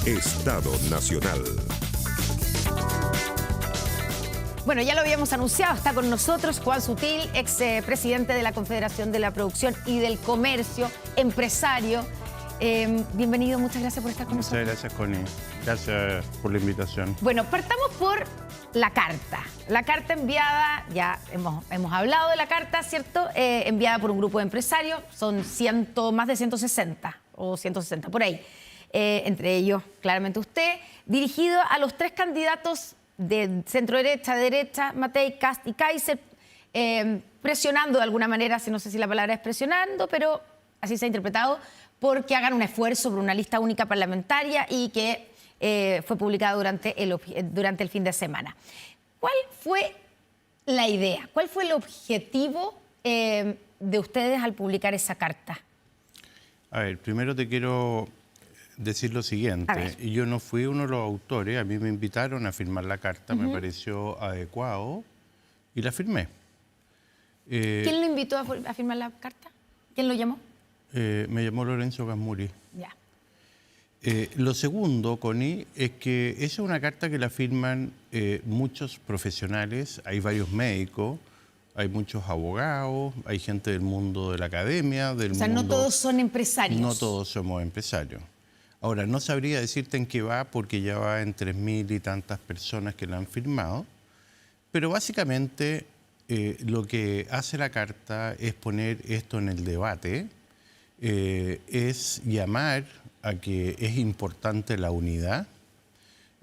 Estado Nacional. Bueno, ya lo habíamos anunciado, está con nosotros Juan Sutil, ex presidente de la Confederación de la Producción y del Comercio, empresario. Bienvenido, muchas gracias por estar con nosotros. Muchas gracias, Connie. Gracias por la invitación. Bueno, partamos por la carta. La carta enviada, ya hemos hablado de la carta, ¿cierto? Enviada por un grupo de empresarios, son más de 160 o 160, por ahí. Entre ellos, claramente usted, dirigido a los tres candidatos de centro-derecha, Matei, Kast y Kaiser, presionando de alguna manera, no sé si la palabra es presionando, pero así se ha interpretado, porque hagan un esfuerzo por una lista única parlamentaria y que fue publicada durante el fin de semana. ¿Cuál fue la idea? ¿Cuál fue el objetivo de ustedes al publicar esa carta? A ver, primero te quiero decir lo siguiente. Yo no fui uno de los autores, a mí me invitaron a firmar la carta, me pareció adecuado y la firmé. ¿Quién lo invitó a firmar la carta? ¿Quién lo llamó? Me llamó Lorenzo Gasmuri. Ya. Lo segundo, Connie, es que esa es una carta que la firman muchos profesionales, hay varios médicos, hay muchos abogados, hay gente del mundo de la academia, del mundo... O sea, no todos son empresarios. No todos somos empresarios. Ahora, no sabría decirte en qué va, porque ya va en 3.000 y tantas personas que la han firmado, pero básicamente lo que hace la carta es poner esto en el debate, es llamar a que es importante la unidad.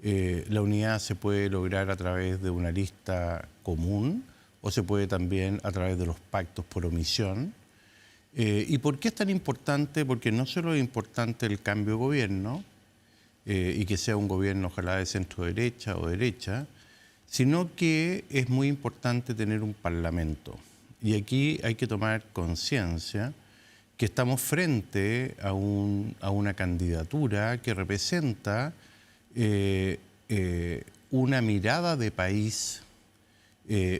La unidad se puede lograr a través de una lista común o se puede también a través de los pactos por omisión. ¿Y por qué es tan importante? Porque no solo es importante el cambio de gobierno y que sea un gobierno ojalá de centro-derecha o derecha, sino que es muy importante tener un parlamento. Y aquí hay que tomar conciencia que estamos frente a una candidatura que representa una mirada de país,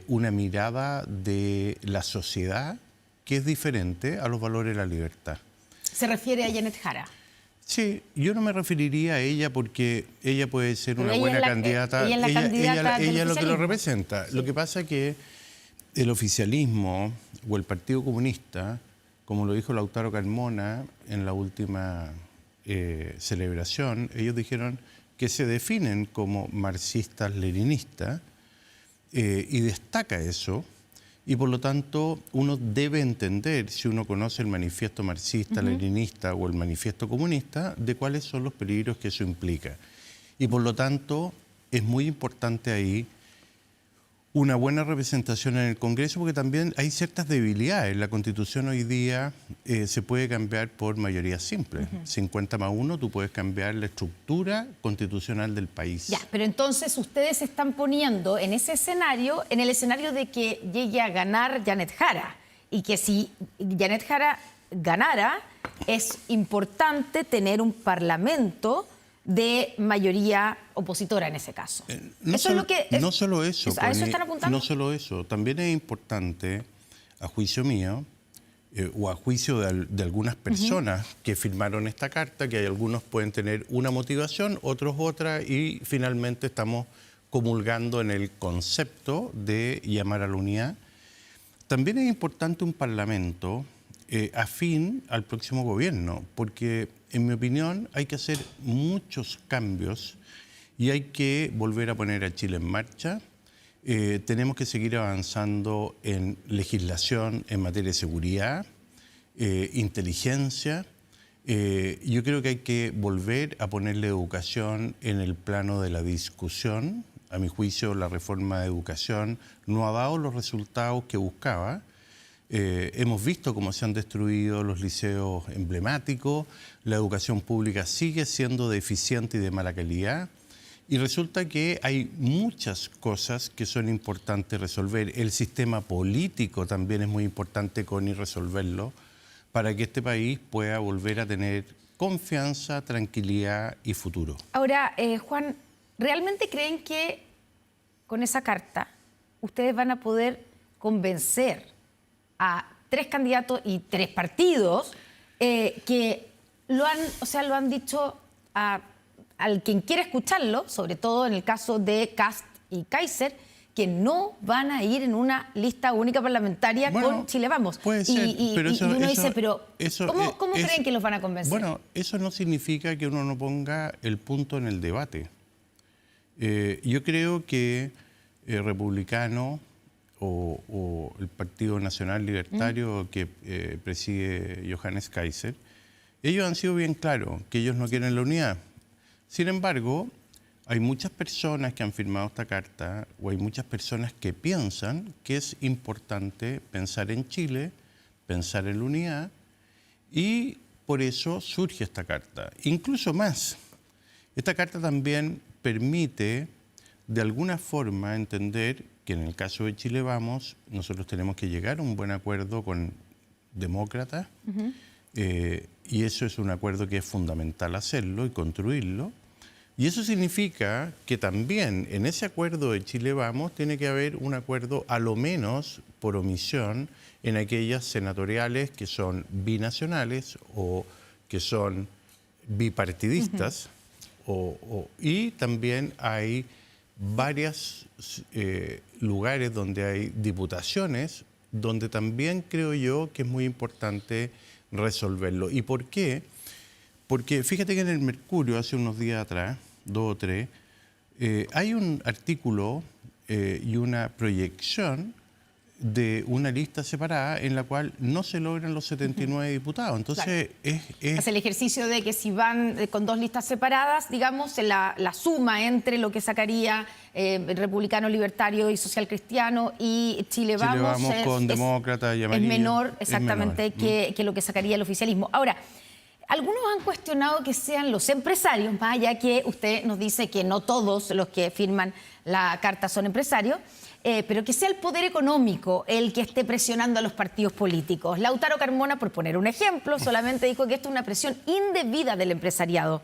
una mirada de la sociedad que es diferente a los valores de la libertad. ¿Se refiere a Janet Jara? Sí, yo no me referiría a ella porque ella puede ser una buena candidata. Ella es la candidata del ella es lo que lo oficialismo. representa. Sí. Lo que pasa es que el oficialismo o el Partido Comunista, como lo dijo Lautaro Carmona en la última celebración, ellos dijeron que se definen como marxistas-leninistas y destaca eso. Y por lo tanto, uno debe entender, si uno conoce el manifiesto marxista-leninista o el manifiesto comunista, de cuáles son los peligros que eso implica. Y por lo tanto, es muy importante ahí una buena representación en el Congreso, porque también hay ciertas debilidades. La Constitución hoy día se puede cambiar por mayoría simple. 50+1, tú puedes cambiar la estructura constitucional del país. Ya, pero entonces ustedes se están poniendo en ese escenario, en el escenario de que llegue a ganar Janet Jara. Y que si Janet Jara ganara, es importante tener un parlamento de mayoría opositora en ese caso. No solo eso, ¿a eso están apuntando? No solo eso, también es importante, a juicio mío, o a juicio de algunas personas que firmaron esta carta, que hay algunos pueden tener una motivación, otros otra, y finalmente estamos comulgando en el concepto de llamar a la unidad. También es importante un parlamento afín al próximo gobierno, porque en mi opinión hay que hacer muchos cambios y hay que volver a poner a Chile en marcha. Tenemos que seguir avanzando en legislación en materia de seguridad, inteligencia. Yo creo que hay que volver a poner la educación en el plano de la discusión. A mi juicio, la reforma de educación no ha dado los resultados que buscaba. Hemos visto cómo se han destruido los liceos emblemáticos, la educación pública sigue siendo deficiente y de mala calidad, y resulta que hay muchas cosas que son importantes resolver. El sistema político también es muy importante, Connie, resolverlo, para que este país pueda volver a tener confianza, tranquilidad y futuro. Ahora, Juan, ¿realmente creen que con esa carta ustedes van a poder convencer a 3 candidatos y 3 partidos que lo han dicho a al quien quiere escucharlo, sobre todo en el caso de Kast y Kaiser, que no van a ir en una lista única parlamentaria con Chile Vamos. Puede ser, pero y uno dice, pero ¿cómo eso, creen que los van a convencer? Bueno, eso no significa que uno no ponga el punto en el debate. Yo creo que Republicano o el Partido Nacional Libertario que preside Johannes Kaiser, ellos han sido bien claros que ellos no quieren la unidad. Sin embargo, hay muchas personas que han firmado esta carta o hay muchas personas que piensan que es importante pensar en Chile, pensar en la unidad y por eso surge esta carta. Incluso más, esta carta también permite de alguna forma entender que en el caso de Chile Vamos, nosotros tenemos que llegar a un buen acuerdo con demócratas y eso es un acuerdo que es fundamental hacerlo y construirlo. Y eso significa que también en ese acuerdo de Chile Vamos tiene que haber un acuerdo, a lo menos por omisión, en aquellas senatoriales que son binacionales o que son bipartidistas. Y también hay varios lugares donde hay diputaciones, donde también creo yo que es muy importante resolverlo. ¿Y por qué? Porque fíjate que en el Mercurio, hace unos días atrás, 2 o 3, hay un artículo y una proyección de una lista separada en la cual no se logran los 79 diputados. Entonces, claro. Es el ejercicio de que si van con 2 listas separadas, digamos, la suma entre lo que sacaría el Republicano Libertario y Social Cristiano y Chile Vamos con demócratas y amarillo, es menor, exactamente, es menor. Que lo que sacaría el oficialismo. Ahora, algunos han cuestionado que sean los empresarios, más allá que usted nos dice que no todos los que firman la carta son empresarios, pero que sea el poder económico el que esté presionando a los partidos políticos. Lautaro Carmona, por poner un ejemplo, solamente dijo que esto es una presión indebida del empresariado.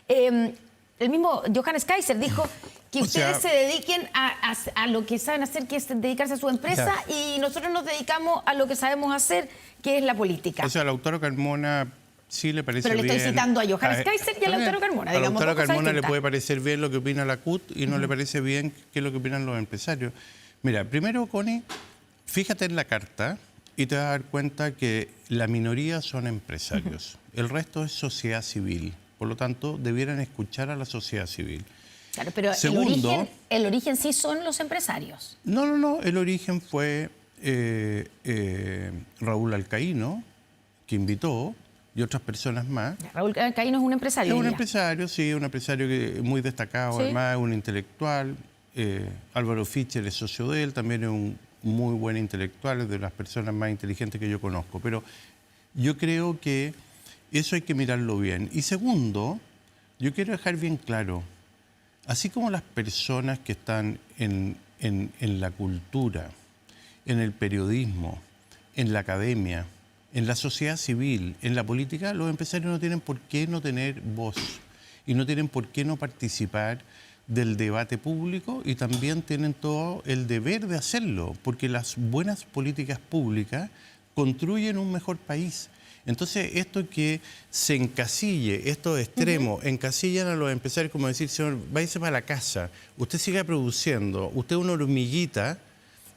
El mismo Johannes Kaiser dijo que ustedes se dediquen a lo que saben hacer, que es dedicarse a su empresa, y nosotros nos dedicamos a lo que sabemos hacer, que es la política. O sea, Lautaro Carmona sí le parece bien. Pero le estoy citando a Johannes Kaiser y a Lautaro Carmona. A Lautaro Carmona le puede parecer bien lo que opina la CUT y no le parece bien qué es lo que opinan los empresarios. Mira, primero, Connie, fíjate en la carta y te vas a dar cuenta que la minoría son empresarios. El resto es sociedad civil. Por lo tanto, debieran escuchar a la sociedad civil. Claro, pero segundo, el origen sí son los empresarios. No. El origen fue Raúl Alcaíno, que invitó, y otras personas más. Raúl Alcaíno es un empresario. Es un empresario, sí, un empresario muy destacado, ¿sí? Además, un intelectual. Álvaro Fischer es socio de él, también es un muy buen intelectual, es de las personas más inteligentes que yo conozco. Pero yo creo que eso hay que mirarlo bien. Y segundo, yo quiero dejar bien claro, así como las personas que están en la cultura, en el periodismo, en la academia, en la sociedad civil, en la política, los empresarios no tienen por qué no tener voz y no tienen por qué no participar del debate público y también tienen todo el deber de hacerlo, porque las buenas políticas públicas construyen un mejor país. Entonces, esto que se encasille, estos extremos, encasillan a los empresarios como decir, señor, váyase para la casa, usted siga produciendo, usted es una hormiguita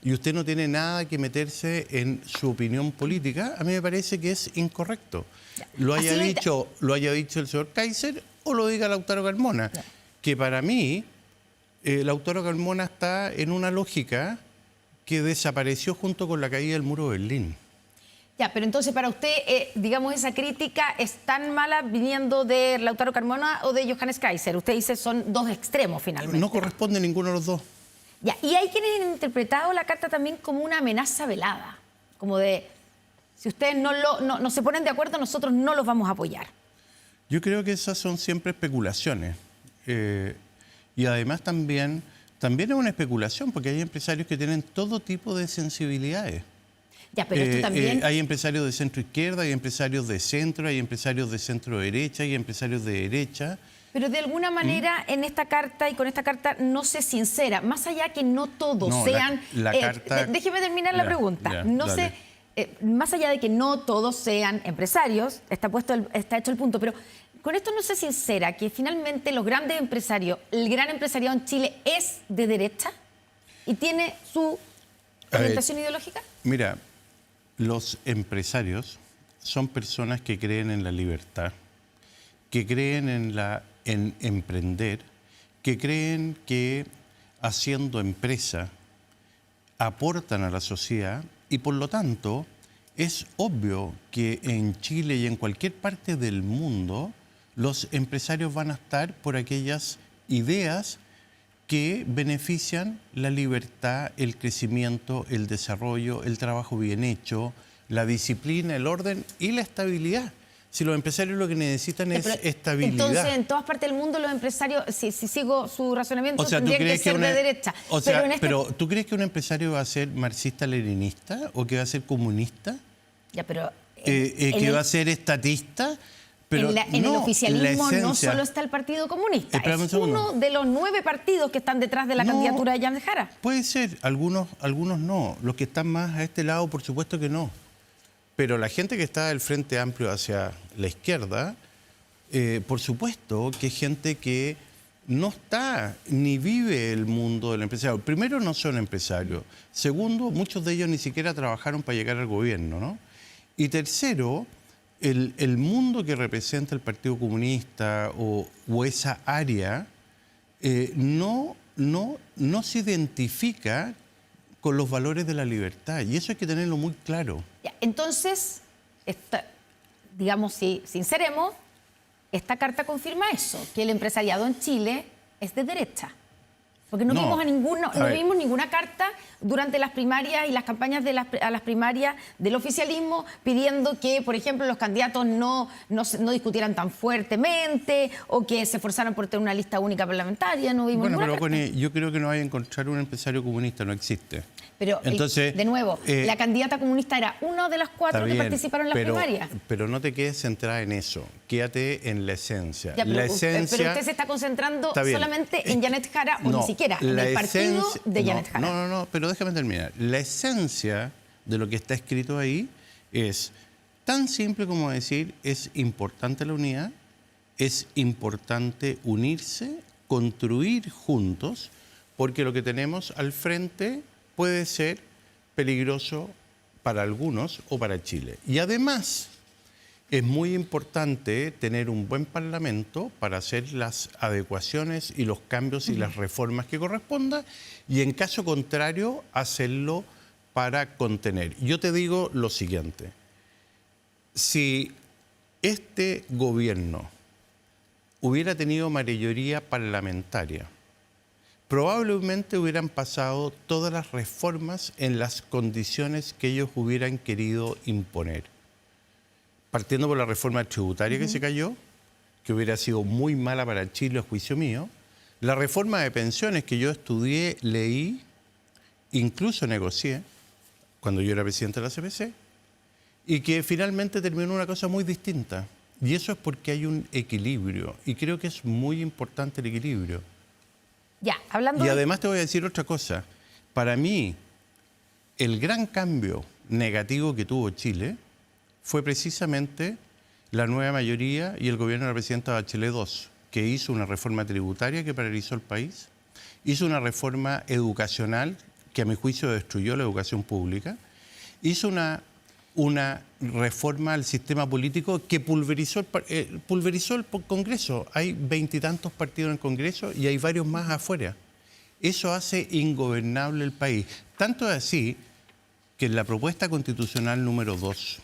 y usted no tiene nada que meterse en su opinión política, a mí me parece que es incorrecto. Lo haya dicho el señor Kaiser o lo diga Lautaro Carmona. Que para mí, Lautaro Carmona está en una lógica que desapareció junto con la caída del muro de Berlín. Ya, pero entonces para usted, digamos, esa crítica es tan mala viniendo de Lautaro Carmona o de Johannes Kaiser. Usted dice son 2 extremos finalmente. No corresponde ninguno de los dos. Ya, y hay quienes han interpretado la carta también como una amenaza velada, como de, si ustedes no se ponen de acuerdo, nosotros no los vamos a apoyar. Yo creo que esas son siempre especulaciones. Y además también es una especulación, porque hay empresarios que tienen todo tipo de sensibilidades. Ya, pero esto también... hay empresarios de centro izquierda, hay empresarios de centro, hay empresarios de centro derecha, hay empresarios de derecha. Pero de alguna manera en esta carta y con esta carta no se sincera, más allá que no todos sean... La carta... Déjeme terminar la pregunta. Más allá de que no todos sean empresarios, está hecho el punto, pero con esto no se sincera que finalmente los grandes empresarios, el gran empresariado en Chile es de derecha y tiene su orientación ideológica? Mira, los empresarios son personas que creen en la libertad, que creen en emprender, que creen que haciendo empresa aportan a la sociedad y por lo tanto es obvio que en Chile y en cualquier parte del mundo los empresarios van a estar por aquellas ideas que benefician la libertad, el crecimiento, el desarrollo, el trabajo bien hecho, la disciplina, el orden y la estabilidad. Si los empresarios lo que necesitan es estabilidad. Entonces, en todas partes del mundo los empresarios, si sigo su razonamiento, O sea, tendrían que ser de derecha. O sea, pero ¿tú crees que un empresario va a ser marxista-leninista o que va a ser comunista? Ya, pero ¿Que va a ser estatista? Pero en el oficialismo no esencia. solo está el Partido Comunista, Espérame es un segundo. uno de los 9 partidos que están detrás de la candidatura de Janet Jara. Puede ser, algunos no. Los que están más a este lado, por supuesto que no. Pero la gente que está del Frente Amplio hacia la izquierda, por supuesto que es gente que no está ni vive el mundo del empresario. Primero, no son empresarios. Segundo, muchos de ellos ni siquiera trabajaron para llegar al gobierno, ¿no? Y tercero, el mundo que representa el Partido Comunista o esa área no se identifica con los valores de la libertad. Y eso hay que tenerlo muy claro. Ya, entonces, digamos, si sinceremos, esta carta confirma eso, que el empresariado en Chile es de derecha. Porque no vimos ninguna carta durante las primarias y las campañas a las primarias del oficialismo pidiendo que, por ejemplo, los candidatos no discutieran tan fuertemente o que se esforzaran por tener una lista única parlamentaria. No vimos ninguna carta. Connie, yo creo que no hay que encontrar un empresario comunista, no existe. Pero, entonces, de nuevo, la candidata comunista era una de las 4 que participaron en las primarias. Pero no te quedes centrada en eso, quédate en la esencia. Ya, pero usted se está concentrando solamente en Janet Jara o ni siquiera en el partido de Janet Jara. No, pero déjame terminar. La esencia de lo que está escrito ahí es tan simple como decir, es importante la unidad, es importante unirse, construir juntos, porque lo que tenemos al frente puede ser peligroso para algunos o para Chile. Y además, es muy importante tener un buen parlamento para hacer las adecuaciones y los cambios y las reformas que correspondan, y en caso contrario, hacerlo para contener. Yo te digo lo siguiente. Si este gobierno hubiera tenido mayoría parlamentaria, probablemente hubieran pasado todas las reformas en las condiciones que ellos hubieran querido imponer. Partiendo por la reforma tributaria que se cayó, que hubiera sido muy mala para Chile a juicio mío, la reforma de pensiones que yo estudié, leí, incluso negocié, cuando yo era presidente de la CPC, y que finalmente terminó en una cosa muy distinta. Y eso es porque hay un equilibrio, y creo que es muy importante el equilibrio. Ya, hablando y además te voy a decir otra cosa. Para mí, el gran cambio negativo que tuvo Chile fue precisamente la nueva mayoría y el gobierno de la presidenta Bachelet II, que hizo una reforma tributaria que paralizó el país, hizo una reforma educacional que a mi juicio destruyó la educación pública, hizo una reforma al sistema político que pulverizó el Congreso. Hay 20 y tantos partidos en el Congreso y hay varios más afuera. Eso hace ingobernable el país. Tanto es así que en la propuesta constitucional número 2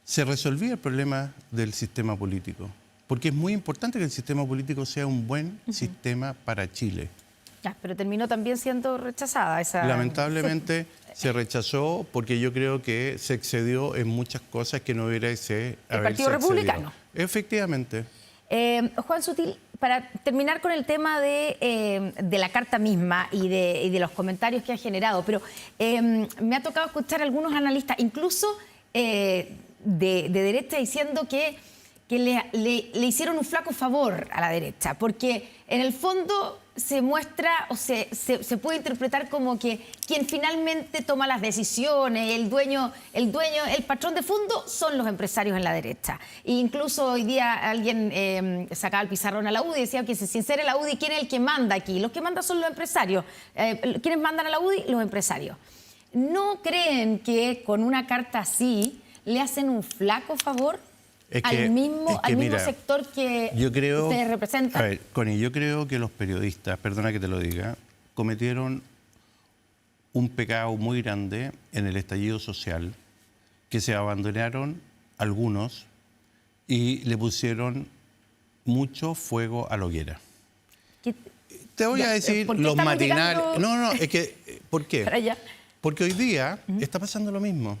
se resolvía el problema del sistema político, porque es muy importante que el sistema político sea un buen sistema para Chile. Ya, pero terminó también siendo rechazada esa... Lamentablemente se rechazó porque yo creo que se excedió en muchas cosas que no hubiera ese... El Partido Republicano. Efectivamente. Juan Sutil, para terminar con el tema de la carta misma y de los comentarios que ha generado, pero me ha tocado escuchar a algunos analistas, incluso de derecha, diciendo que le hicieron un flaco favor a la derecha, porque en el fondo se muestra o se puede interpretar como que quien finalmente toma las decisiones, el dueño, el patrón de fondo son los empresarios en la derecha. E incluso hoy día alguien sacaba el pizarrón a la UDI y decía que se sincere la UDI, ¿quién es el que manda aquí? Los que mandan son los empresarios. ¿Quiénes mandan a la UDI? Los empresarios. ¿No creen que con una carta así le hacen un flaco favor al mismo sector que ustedes representan? A ver, Connie, yo creo que los periodistas, perdona que te lo diga, cometieron un pecado muy grande en el estallido social, que se abandonaron algunos y le pusieron mucho fuego a la hoguera. Te voy a decir los matinales. No, es que, ¿por qué? Porque hoy día está pasando lo mismo.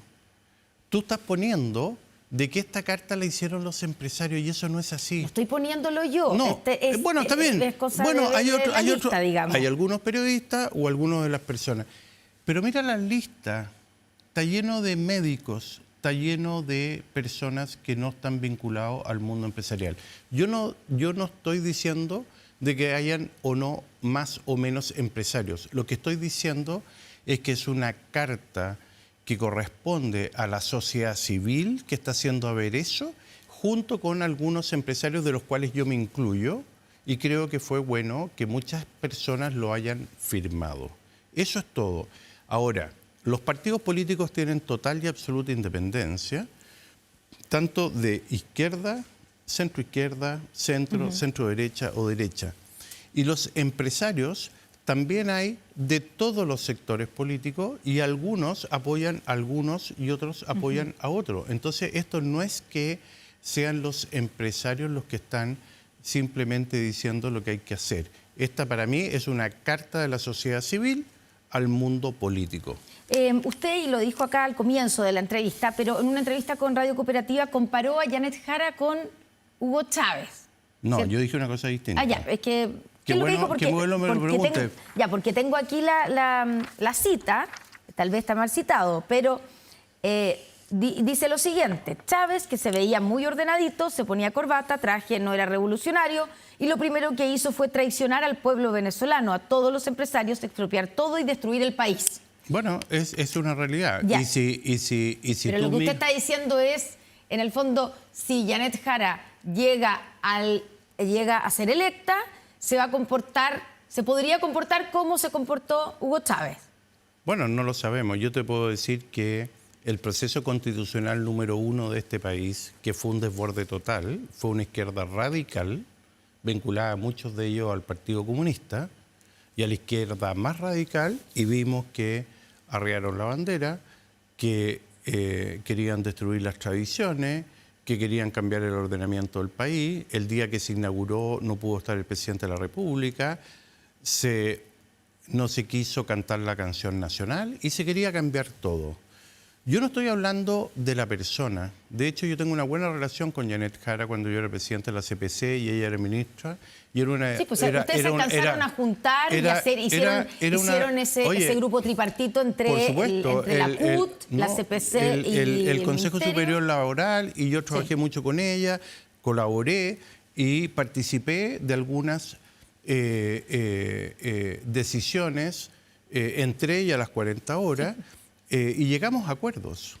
Tú estás poniendo de que esta carta la hicieron los empresarios y eso no es así. No estoy poniéndolo yo. No, bueno, está bien. Es cosa hay algunos periodistas o algunas de las personas. Pero mira la lista. Está lleno de médicos, está lleno de personas que no están vinculados al mundo empresarial. Yo no estoy diciendo de que hayan o no más o menos empresarios. Lo que estoy diciendo es que es una carta que corresponde a la sociedad civil que está haciendo a ver eso, junto con algunos empresarios de los cuales yo me incluyo, y creo que fue bueno que muchas personas lo hayan firmado. Eso es todo. Ahora, los partidos políticos tienen total y absoluta independencia, tanto de izquierda, centro-izquierda, centro-derecha o derecha. Y los empresarios también hay de todos los sectores políticos y algunos apoyan a algunos y otros apoyan a otros. Entonces, esto no es que sean los empresarios los que están simplemente diciendo lo que hay que hacer. Esta para mí es una carta de la sociedad civil al mundo político. Usted, y lo dijo acá al comienzo de la entrevista, pero en una entrevista con Radio Cooperativa comparó a Janet Jara con Hugo Chávez. No, ¿cierto? yo dije una cosa distinta. Es que... Qué bueno que me lo pregunte. Porque tengo aquí la cita, tal vez está mal citado, pero dice lo siguiente: Chávez, que se veía muy ordenadito, se ponía corbata, traje, no era revolucionario, y lo primero que hizo fue traicionar al pueblo venezolano, a todos los empresarios, expropiar todo y destruir el país. Bueno, es una realidad. Ya. Pero lo que usted está diciendo es, en el fondo, si Janet Jara llega a ser electa, se podría comportar como se comportó Hugo Chávez. Bueno, no lo sabemos. Yo te puedo decir que el proceso constitucional número 1 de este país, que fue un desborde total, fue una izquierda radical, vinculada muchos de ellos al Partido Comunista, y a la izquierda más radical, y vimos que arriaron la bandera, que querían destruir las tradiciones, que querían cambiar el ordenamiento del país. El día que se inauguró no pudo estar el presidente de la República, no se quiso cantar la canción nacional y se quería cambiar todo. Yo no estoy hablando de la persona. De hecho, yo tengo una buena relación con Janet Jara cuando yo era presidente de la CPC y ella era ministra. Y era una, sí, pues ustedes se alcanzaron a juntar y hicieron ese grupo tripartito entre la CUT, la CPC y el Consejo Superior Laboral, y yo trabajé mucho con ella, colaboré y participé de algunas decisiones, entre ellas las 40 horas, y llegamos a acuerdos.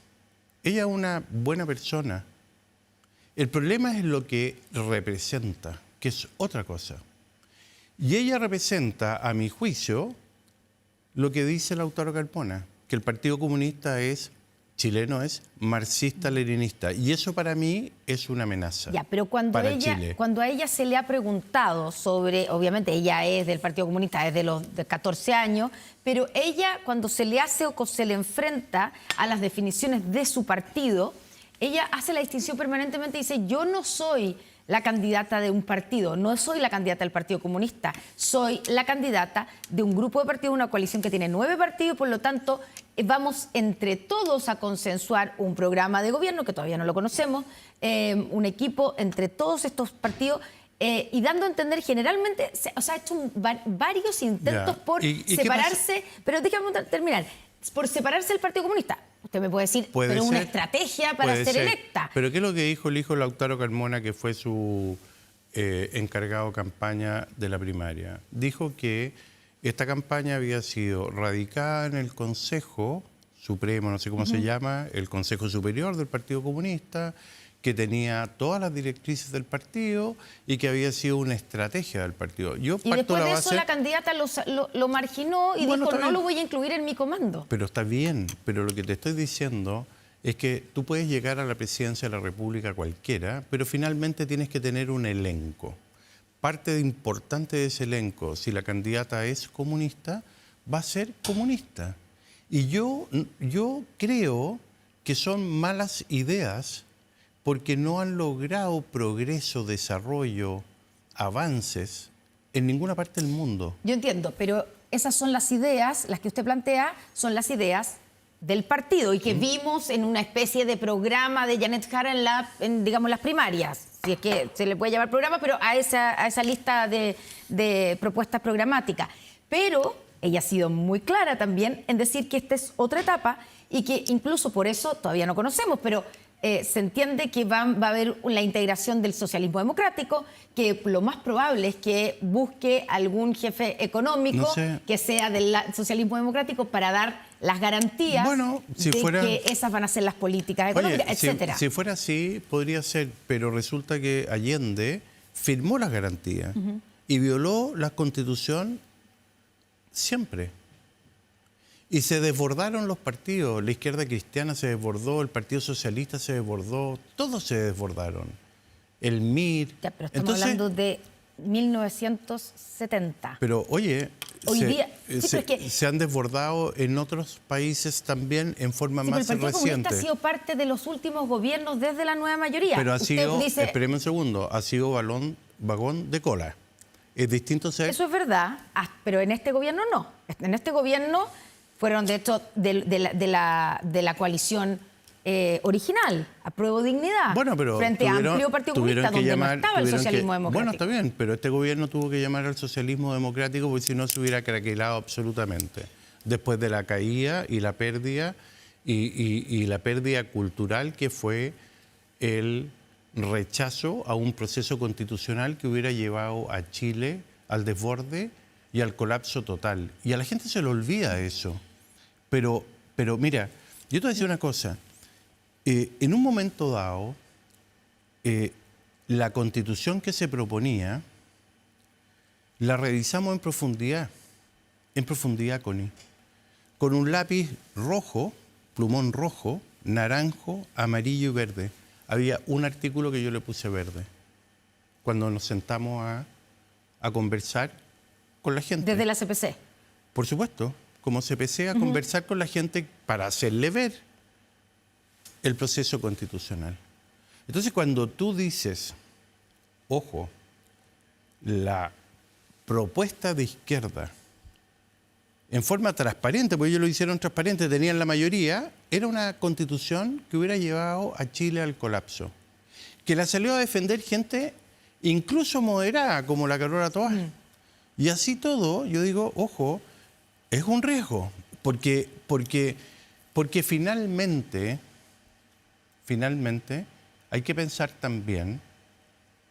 Ella es una buena persona. El problema es lo que representa, que es otra cosa. Y ella representa, a mi juicio, lo que dice Lautaro Carmona, que el Partido Comunista chileno es marxista-leninista. Y eso para mí es una amenaza. Ya, pero cuando a ella se le ha preguntado sobre, obviamente ella es del Partido Comunista desde los 14 años, pero ella cuando se le hace o se le enfrenta a las definiciones de su partido, ella hace la distinción permanentemente y dice: yo no soy la candidata de un partido, no soy la candidata del Partido Comunista, soy la candidata de un grupo de partidos, una coalición que tiene 9 partidos, por lo tanto vamos entre todos a consensuar un programa de gobierno, que todavía no lo conocemos, un equipo entre todos estos partidos, y dando a entender generalmente, se ha hecho varios intentos por separarse, pero déjame terminar, por separarse del Partido Comunista. Usted me puede decir, pero una estrategia para ser electa. Pero ¿qué es lo que dijo el hijo Lautaro Carmona, que fue su encargado de campaña de la primaria. Dijo que esta campaña había sido radicada en el Consejo Supremo, no sé cómo se llama, el Consejo Superior del Partido Comunista, que tenía todas las directrices del partido y que había sido una estrategia del partido. Yo y después de eso la candidata lo marginó y dijo, no lo voy a incluir en mi comando. Pero está bien, pero lo que te estoy diciendo es que tú puedes llegar a la presidencia de la República cualquiera, pero finalmente tienes que tener un elenco. Parte importante de ese elenco, si la candidata es comunista, va a ser comunista. Y yo creo que son malas ideas porque no han logrado progreso, desarrollo, avances en ninguna parte del mundo. Yo entiendo, pero esas son las ideas, las que usted plantea, son las ideas del partido y que vimos en una especie de programa de Janet Jara en digamos, las primarias, si es que se le puede llamar programa, pero a esa lista de propuestas programáticas. Pero ella ha sido muy clara también en decir que esta es otra etapa y que incluso por eso todavía no conocemos, pero se entiende que va a haber la integración del socialismo democrático, que lo más probable es que busque algún jefe económico que sea del socialismo democrático para dar las garantías que esas van a ser las políticas económicas, etcétera. Si fuera así, podría ser, pero resulta que Allende firmó las garantías y violó la Constitución siempre. Y se desbordaron los partidos, la izquierda cristiana se desbordó, el Partido Socialista se desbordó, todos se desbordaron. El MIR. Ya, pero estamos hablando de 1970. Pero oye, se han desbordado en otros países también en forma más reciente. El Partido Comunista ha sido parte de los últimos gobiernos desde la nueva mayoría. Pero ha sido, espéreme un segundo, ha sido vagón de cola. Es distinto ser... Eso es verdad, pero en este gobierno no. En este gobierno fueron, de hecho, de la coalición original, Apruebo Dignidad, bueno, pero frente a Amplio Partido Comunista, donde no estaba el socialismo democrático. Bueno, está bien, pero este gobierno tuvo que llamar al socialismo democrático porque si no se hubiera craquelado absolutamente. Después de la caída y la pérdida, y la pérdida cultural que fue el rechazo a un proceso constitucional que hubiera llevado a Chile al desborde y al colapso total. Y a la gente se le olvida eso. Pero mira, yo te voy a decir una cosa. En un momento dado, la Constitución que se proponía la revisamos en profundidad, Connie, con un lápiz rojo, plumón rojo, naranjo, amarillo y verde. Había un artículo que yo le puse verde cuando nos sentamos a conversar con la gente. ¿Desde la CPC? Por supuesto, como CPC, a conversar con la gente para hacerle ver el proceso constitucional. Entonces, cuando tú dices, ojo, la propuesta de izquierda, en forma transparente, porque ellos lo hicieron transparente, tenían la mayoría, era una constitución que hubiera llevado a Chile al colapso. Que la salió a defender gente incluso moderada, como la Carola Tovar. Y así todo, yo digo, ojo, es un riesgo, porque finalmente hay que pensar también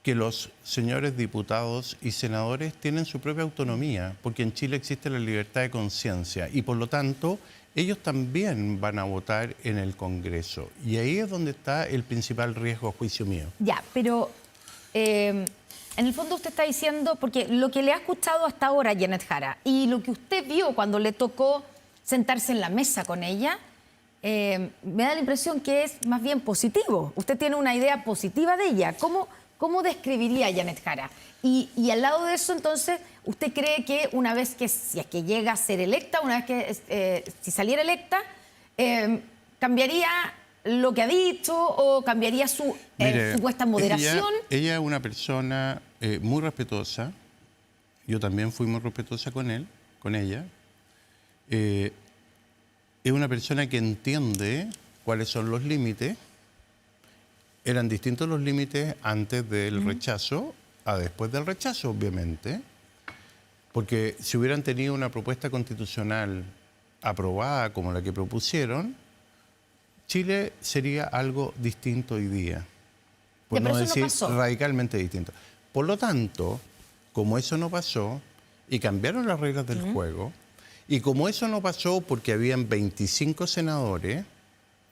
que los señores diputados y senadores tienen su propia autonomía, porque en Chile existe la libertad de conciencia y por lo tanto ellos también van a votar en el Congreso. Y ahí es donde está el principal riesgo a juicio mío. Ya, pero en el fondo usted está diciendo, porque lo que le ha escuchado hasta ahora a Janet Jara y lo que usted vio cuando le tocó sentarse en la mesa con ella, me da la impresión que es más bien positivo. Usted tiene una idea positiva de ella. ¿Cómo describiría a Janet Jara? Y al lado de eso, entonces, ¿usted cree que una vez que, si es que llega a ser electa, una vez que, si saliera electa, cambiaría lo que ha dicho o cambiaría su supuesta moderación? Ella es una persona muy respetuosa. Yo también fui muy respetuosa con ella. Es una persona que entiende cuáles son los límites. Eran distintos los límites antes del rechazo a después del rechazo, obviamente. Porque si hubieran tenido una propuesta constitucional aprobada como la que propusieron, Chile sería algo distinto hoy día. Por no decir radicalmente distinto. Por lo tanto, como eso no pasó y cambiaron las reglas del juego, y como eso no pasó porque habían 25 senadores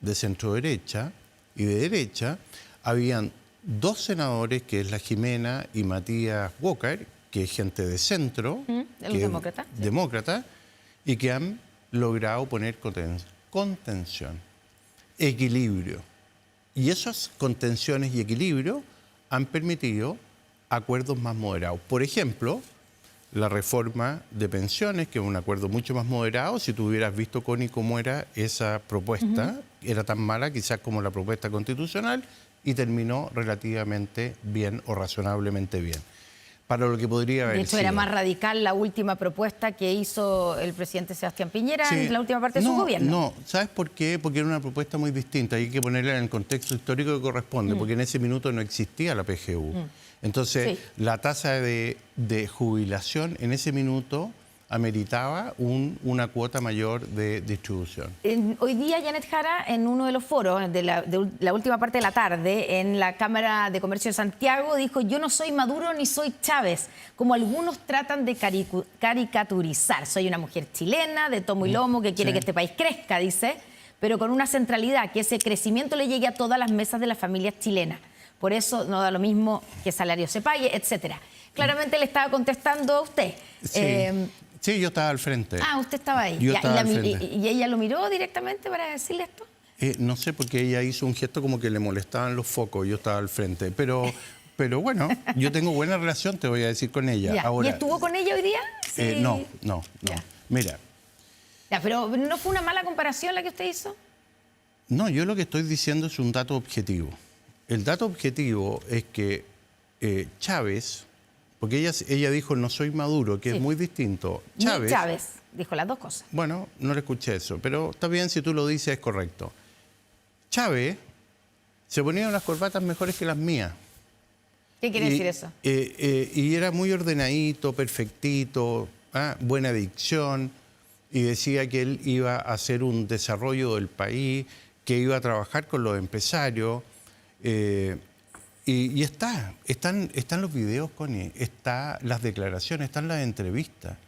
de centro derecha y de derecha, habían 2 senadores, que es la Jimena y Matías Walker, que es gente de centro, de los demócratas, sí. demócrata, y que han logrado poner contención, equilibrio. Y esas contenciones y equilibrio han permitido acuerdos más moderados. Por ejemplo, la reforma de pensiones, que es un acuerdo mucho más moderado. Si tú hubieras visto, Connie, cómo era esa propuesta, era tan mala quizás como la propuesta constitucional y terminó relativamente bien o razonablemente bien. Para lo que podría haber De hecho, sido. era más radical la última propuesta que hizo el presidente Sebastián Piñera Sí. en la última parte de su gobierno. No, ¿sabes por qué? Porque era una propuesta muy distinta. Hay que ponerla en el contexto histórico que corresponde, porque en ese minuto no existía la PGU. Entonces, Sí. la tasa de jubilación en ese minuto ameritaba una cuota mayor de distribución. Hoy día, Janet Jara, en uno de los foros de la última parte de la tarde, en la Cámara de Comercio de Santiago, dijo: yo no soy Maduro ni soy Chávez, como algunos tratan de caricaturizar. Soy una mujer chilena, de tomo y lomo, que quiere Sí. que este país crezca, dice, pero con una centralidad, que ese crecimiento le llegue a todas las mesas de las familias chilenas. Por eso no da lo mismo que salario se pague, etcétera. Claramente le estaba contestando a usted. Sí. Sí, yo estaba al frente. Usted estaba ahí. Yo Ya, estaba al frente. ¿Y ella lo miró directamente para decirle esto? No sé, porque ella hizo un gesto como que le molestaban los focos, yo estaba al frente. Pero bueno, yo tengo buena relación, te voy a decir, con ella. Ya. Ahora, ¿Y estuvo con ella hoy día? Sí. No. Ya. Mira, Ya, pero ¿no fue una mala comparación la que usted hizo? no, yo lo que estoy diciendo es un dato objetivo. El dato objetivo es que Chávez, porque ella dijo no soy Maduro, que Sí. es muy distinto. Ni Chávez dijo las dos cosas. Bueno, no le escuché eso, pero está bien, si tú lo dices, es correcto. Chávez se ponía unas corbatas mejores que las mías. ¿Qué quiere decir eso? Y era muy ordenadito, perfectito, buena dicción, y decía que él iba a hacer un desarrollo del país, que iba a trabajar con los empresarios. Y están los videos, Connie, están las declaraciones, están las entrevistas.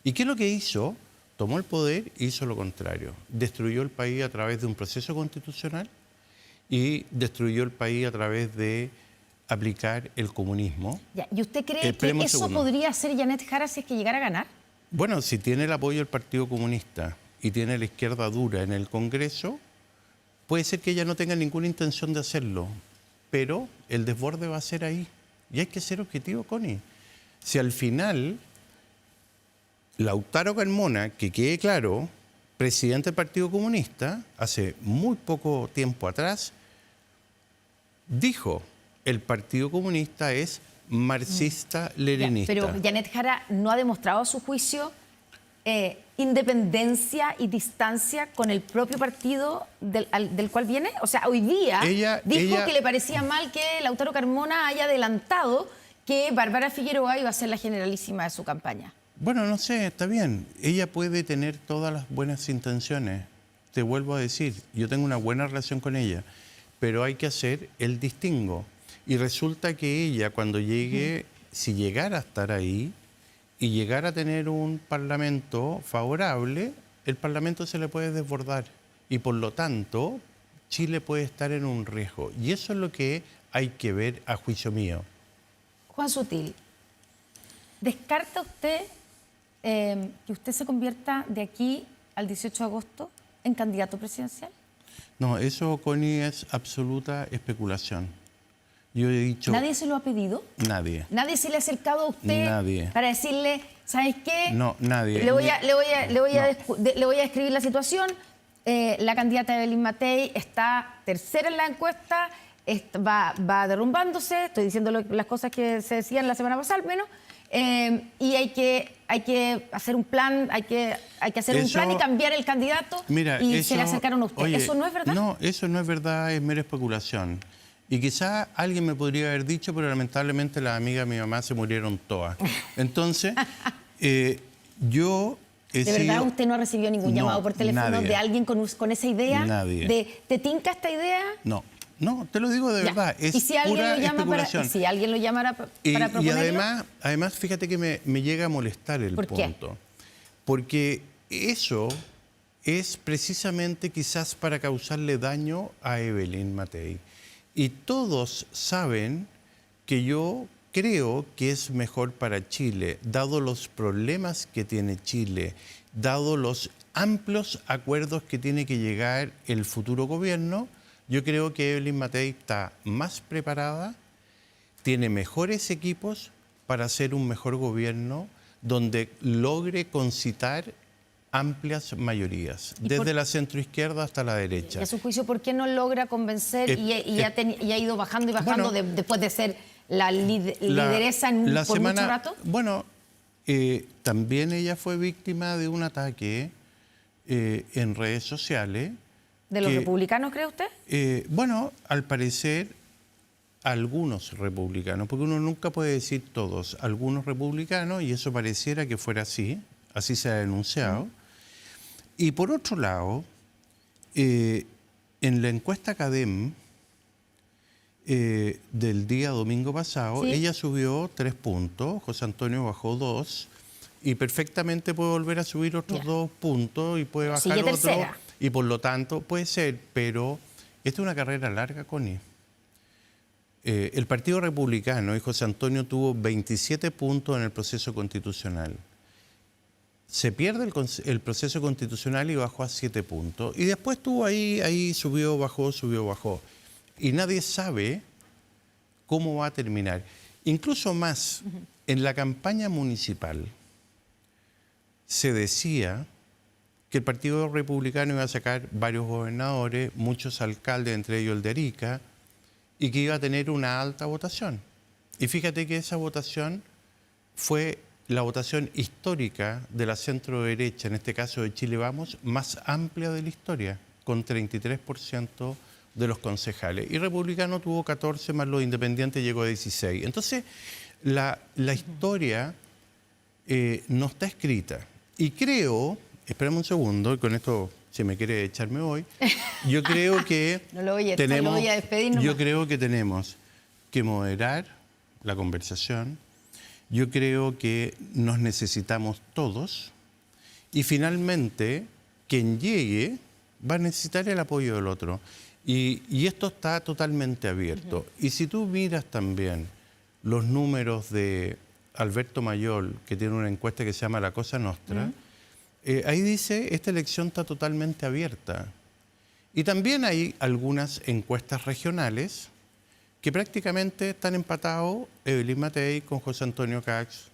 ¿Y qué es lo que hizo? Tomó el poder e hizo lo contrario. Destruyó el país a través de un proceso constitucional y destruyó el país a través de aplicar el comunismo. Ya, ¿y usted cree que Esperemos un eso segundo. podría hacer Janet Jara si es que llegara a ganar? Bueno, si tiene el apoyo del Partido Comunista y tiene la izquierda dura en el Congreso, puede ser que ella no tenga ninguna intención de hacerlo, pero el desborde va a ser ahí. Y hay que ser objetivo, Connie. Si al final Lautaro Carmona, que quede claro, presidente del Partido Comunista, hace muy poco tiempo atrás, dijo: el Partido Comunista es marxista-leninista. Ya, pero Janet Jara no ha demostrado a su juicio independencia y distancia con el propio partido del cual viene. O sea, hoy día dijo que le parecía mal que Lautaro Carmona haya adelantado que Bárbara Figueroa iba a ser la generalísima de su campaña. Bueno, no sé, está bien. Ella puede tener todas las buenas intenciones. Te vuelvo a decir, yo tengo una buena relación con ella, pero hay que hacer el distingo. Y resulta que ella, cuando llegue, si llegara a estar ahí y llegara a tener un parlamento favorable, el parlamento se le puede desbordar. Y por lo tanto, Chile puede estar en un riesgo. Y eso es lo que hay que ver a juicio mío. Juan Sutil, ¿descarta usted que usted se convierta de aquí al 18 de agosto en candidato presidencial? No, eso, Connie, es absoluta especulación. Yo he dicho... ¿Nadie se lo ha pedido? Nadie. ¿Nadie se le ha acercado a usted Nadie. para decirle, ¿sabes qué? No, nadie. Le voy a describir la situación. La candidata Evelyn Matei está tercera en la encuesta, va derrumbándose, estoy diciendo las cosas que se decían la semana pasada al menos, y hay que hacer un plan, hay que hacer un plan y cambiar el candidato. Mira, y eso, se le acercaron a usted. oye, ¿Eso no es verdad? No, eso no es verdad, es mera especulación. Y quizá alguien me podría haber dicho, pero lamentablemente las amigas de mi mamá se murieron todas. Entonces, yo he ¿De verdad sido... usted no recibió ningún No, llamado por teléfono nadie. de alguien con esa idea? Nadie. ¿Te tinca esta idea? No, No, te lo digo de Ya. verdad, es ¿Y si alguien pura lo llama especulación. si alguien lo llamara para Y proponerlo? además, fíjate que me llega a molestar el ¿Por qué? punto. Porque eso es precisamente quizás para causarle daño a Evelyn Matei. Y todos saben que yo creo que es mejor para Chile, dado los problemas que tiene Chile, dado los amplios acuerdos que tiene que llegar el futuro gobierno. Yo creo que Evelyn Matei está más preparada, tiene mejores equipos para hacer un mejor gobierno donde logre concitar amplias mayorías, desde la centroizquierda hasta la derecha. Y a su juicio, ¿por qué no logra convencer y ha ido bajando y bajando bueno, después de ser la lideresa por mucho rato? Bueno, también ella fue víctima de un ataque en redes sociales. ¿De los republicanos, cree usted? Bueno, al parecer, algunos republicanos, porque uno nunca puede decir todos, algunos republicanos, y eso pareciera que fuera así se ha denunciado. Y por otro lado, en la encuesta CADEM del día domingo pasado, ¿sí? Ella subió 3 puntos, José Antonio bajó 2, y perfectamente puede volver a subir otros 2 puntos y puede bajar sigue otro. tercera. Y por lo tanto, puede ser, pero esta es una carrera larga, Connie. El Partido Republicano y José Antonio tuvo 27 puntos en el proceso constitucional. Se pierde el proceso constitucional y bajó a 7 puntos. Y después estuvo ahí subió, bajó. Y nadie sabe cómo va a terminar. Incluso más, en la campaña municipal se decía que el Partido Republicano iba a sacar varios gobernadores, muchos alcaldes, entre ellos el de Arica, y que iba a tener una alta votación. Y fíjate que esa votación fue la votación histórica de la centro-derecha, en este caso de Chile Vamos, más amplia de la historia, con 33% de los concejales. Y Republicano tuvo 14, más los independientes llegó a 16. Entonces, la historia no está escrita. Y creo, espérame un segundo, y con esto, si me quiere echarme hoy, yo creo que No lo voy a echar, lo voy a despedir nomás. yo creo que tenemos que moderar la conversación. Yo creo que nos necesitamos todos y finalmente quien llegue va a necesitar el apoyo del otro. Y esto está totalmente abierto. Y si tú miras también los números de Alberto Mayol, que tiene una encuesta que se llama La Cosa Nostra, ahí dice, esta elección está totalmente abierta. Y también hay algunas encuestas regionales que prácticamente están empatados Evelyn Matei con José Antonio Cax,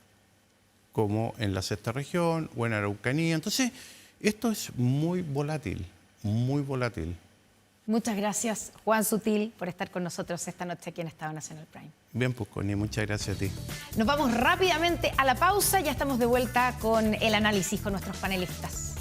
como en la sexta región o en Araucanía. Entonces, esto es muy volátil, muy volátil. Muchas gracias, Juan Sutil, por estar con nosotros esta noche aquí en Estado Nacional Prime. Bien, pues, Connie, muchas gracias a ti. Nos vamos rápidamente a la pausa, ya estamos de vuelta con el análisis con nuestros panelistas.